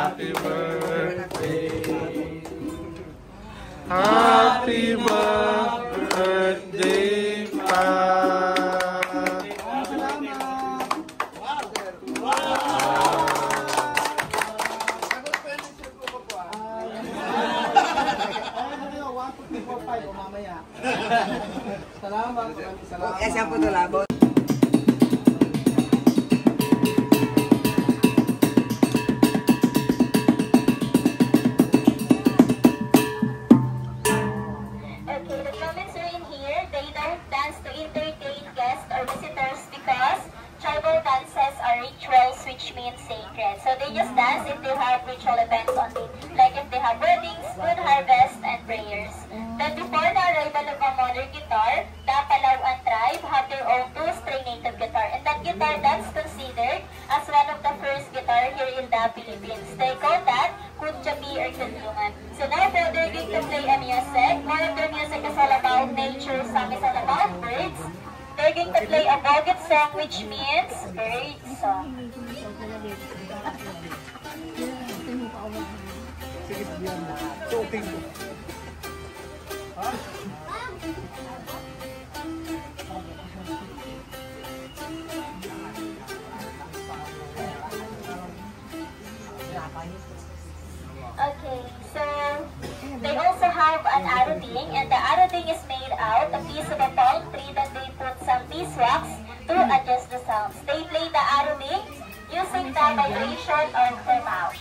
Happy birthday. Happy birthday, Pa. Salamat. Siya po ito labot. Which means sacred. So they just dance if they have ritual events on it, like if they have weddings, good harvest, and prayers. Then before the arrival of a modern guitar, the Palawan tribe have their own two-string native guitar, and that guitar that's considered as one of the first guitar here in the Philippines. They call that Kutjapi or Kulyungan. So now they're going to play a music. More of their music is all about nature, some is all about birds. They're going to play a Boget song, which means bird song. Okay, so they also have an arrowing, and the arrowing is made out of a piece of a palm tree that they put some beeswax to adjust the sounds. They play the arrowing using the vibration of their mouth.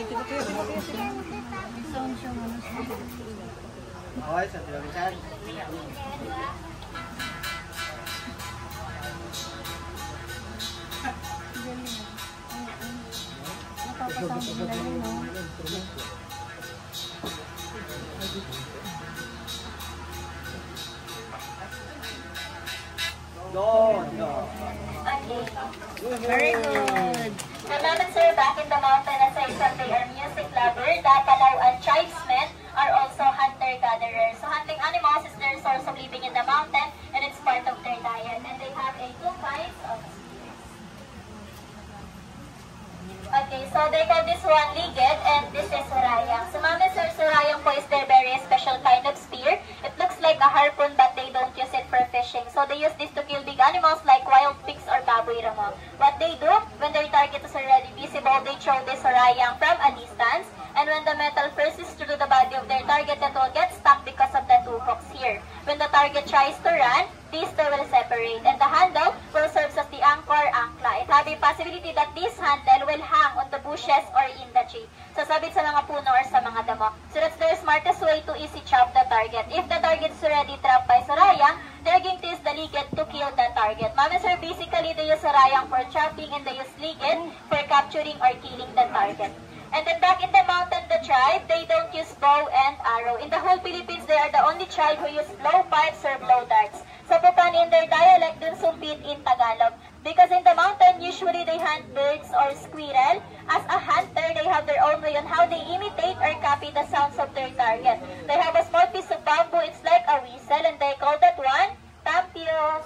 Okay. Very good. The Mammoths are back in the mountain as I said they are music lovers. The Palawan tribesmen are also hunter-gatherers. So hunting animals is their source of living in the mountain, and it's part of their diet. And they have two kinds of spears. Okay, so they call this one ligid, and this is surayang. So Mammoths or surayang po is their very special kind of spear. It looks like a harpoon, but they don't use it for fishing. So they use this to kill big animals like wild pigs or baboy ramo. What they do, when their target is already visible, they throw this surayang from a distance. And when the metal pierces through the body of their target, it will get stuck because of the two hooks here. When the target tries to run, these two will separate, and the handle will serve as the anchor, ankla. It have a possibility that this handle will hang on the bushes or in the tree. Sasabit sa mga puno or sa mga damo. So that's their smartest way to easy chop the target. If the target is already trapped by surayang, they're going to use the ligid to kill the target. Mammoths are basically they use surayang for chopping, and they use ligid for capturing or killing the target. And then back in the mountain, the tribe, they don't use bow and arrow. In the whole Philippines, they are the only tribe who use blow pipes or blow darts. So Pupan in their dialect, dun sumpit in Tagalog. Because in the mountain, usually they hunt birds or squirrel. As a hunter, they have their own way on how they imitate or copy the sounds of their target. They have a small piece of bamboo, it's like a whistle, and they call that one tampios.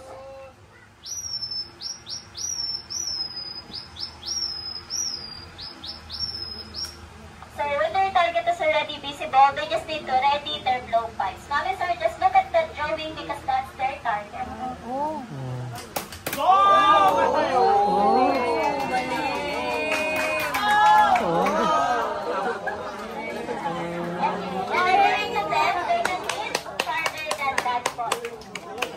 So when their target is already visible, they just need to ready their blowpipes. Mammoths are just look at the drawing because that's their target. Oh. According to them, they can hit farther than that point.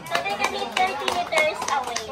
So they can hit 30 meters away.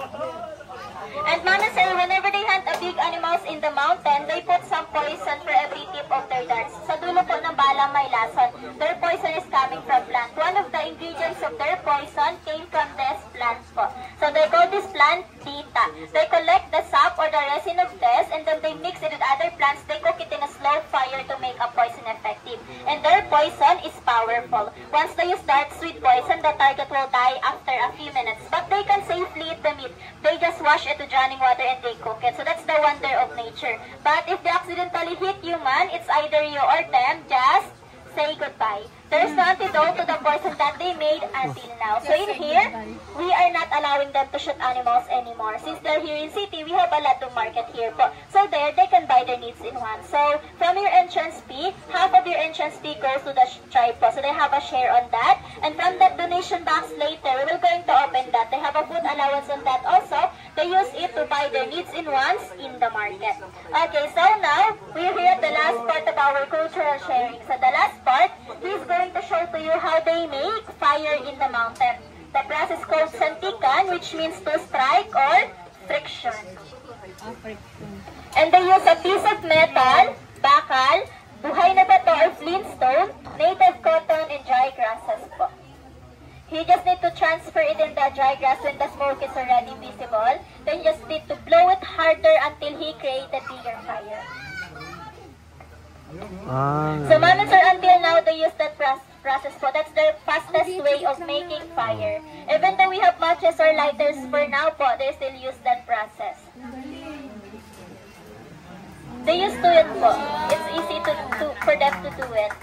And Mammoths are, whenever they hunt a big animals in the mountain, they put some poison for every tip of their darts. Sa dulo po ng bala may lason. Their poison is coming from plant. One of the ingredients of their poison came from this plant po. So they call this plant dita. They collect the sap or the resin of this, and then they mix it with other plants. They cook it in a slow fire to make a poison effective. And their poison is powerful. Once they use darts with poison, the target will die after a few minutes. But they can safely eat the meat. They just wash it with running water and they cook it. So that's the wonder of nature. But if they accidentally hit human, it's either you or them just say goodbye. There's no antidote to the poison that they made until now. So in here, we are not allowing them to shoot animals anymore. Since they're here in city, we have a lot of market here po. So there, they can buy their needs in one. So from your entrance fee, half of your entrance fee goes to the tribe po. So they have a share on that. And from that donation box later, we will going to open that. They have a food allowance on that also. They use it to buy their needs in ones in the market. Okay, so now, we're here at the last part of our cultural sharing. So the last part, he's going to show to you how they make fire in the mountain. The process called santikan, which means to strike or friction. And they use a piece of metal, bakal, buhay na bato or flintstone, native cotton, and dry grasses po. He just need to transfer it in the dry grass when the smoke is already visible. Then just need to blow it harder until he created bigger fire. So mama sir, until now they use that process po. That's the fastest way of making fire. Even though we have matches or lighters for now po, they still use that process. They used to it po. It's easy for them to do it.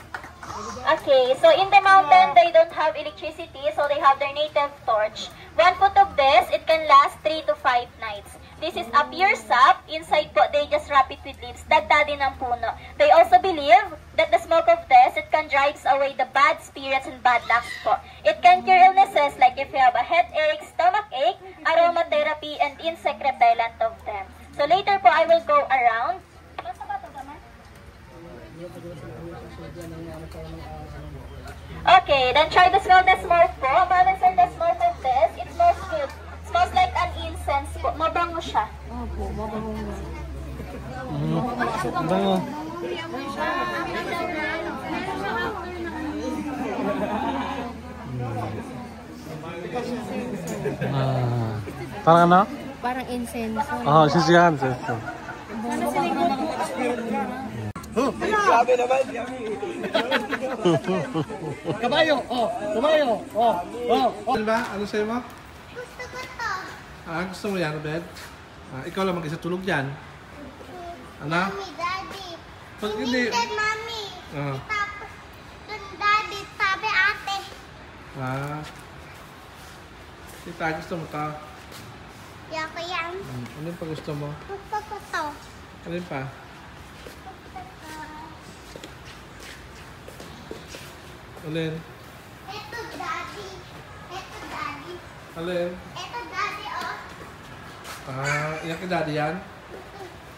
Okay, so in the mountain, they don't have electricity, so they have their native torch. 1 foot of this, it can last 3 to 5 nights. This is a pure sap. Inside po, they just wrap it with leaves. Dagda din ng puno. They also believe that the smoke of this, it can drive away the bad spirits and bad lucks po. It can cure illnesses like if you have a headache, stomach ache, aromatherapy, and insect repellent of them. So later po, I will go around. Okay, then try to smell the smoke po. Mama sir, the smoke of this, it smells good. Smells like an incense po. Mabango siya. Opo, mabango nga. Bango. Parang ano? Parang incense. Oo, sisihan. Grabe naman. Kabayo, kabayo, Ano ba? Ano sa'yo mo? Gusto ko to. Gusto mo yan, bed? Ikaw lang mag-isa tulog dyan. Ano? Mommy, daddy. Pag Hindi hindi... said mommy. Tapos, dun daddy, sabi ate. Tita, gusto mo to? Kaya ko yan. Ano yung pa gusto mo? Gusto ko to. Ano yung pa? Alin? Eto daddy. Eto daddy. Alin? Eto daddy, oh. Iyak kay daddy yan?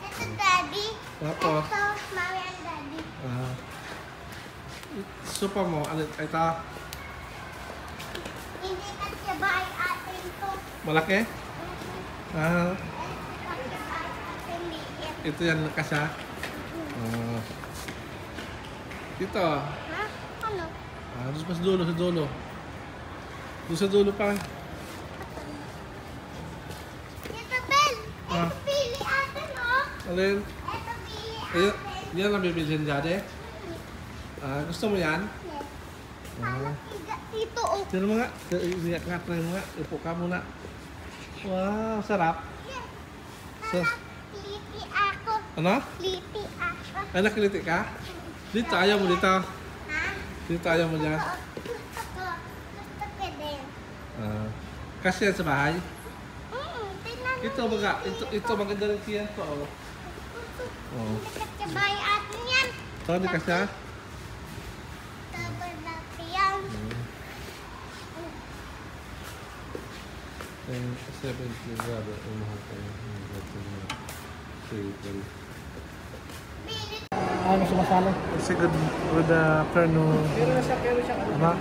Eto daddy. Tapos? Eto, mommy and daddy. Supa mo, alin? Ito? Hindi kasi bahay atin to. Malaki? Eto kasi bahay atin liit. Ito yan kasya? Dito. Ha? Ano? Doon pa sa dulo, sa dulo. Doon sa dulo pa. Tita Bel, eto pili atin, oh. Alin? Eto pili Ayan, atin. yan ang bibilhin dyan gusto mo yan? Parang dito, oh. Tira mo nga. Try mo nga. Upo ka muna. Wow, sarap. Liti ako. Ano? Liti ako. Ay, nakiliti ka? Dito, ayaw mo dito. Ha? Dito, ayaw mo dyan. Gusto ko. Gusto ko din. Kasi yan sa bahay. Tingnan mo. Ito maganda rin siya. Ito, oh. Kasabay atin yan. Ito, hindi kasi ha? Sabay natin yan. 17 grabe. Umahal tayo. Ano sumasali? Kasi good afternoon. Pero siya, Ano?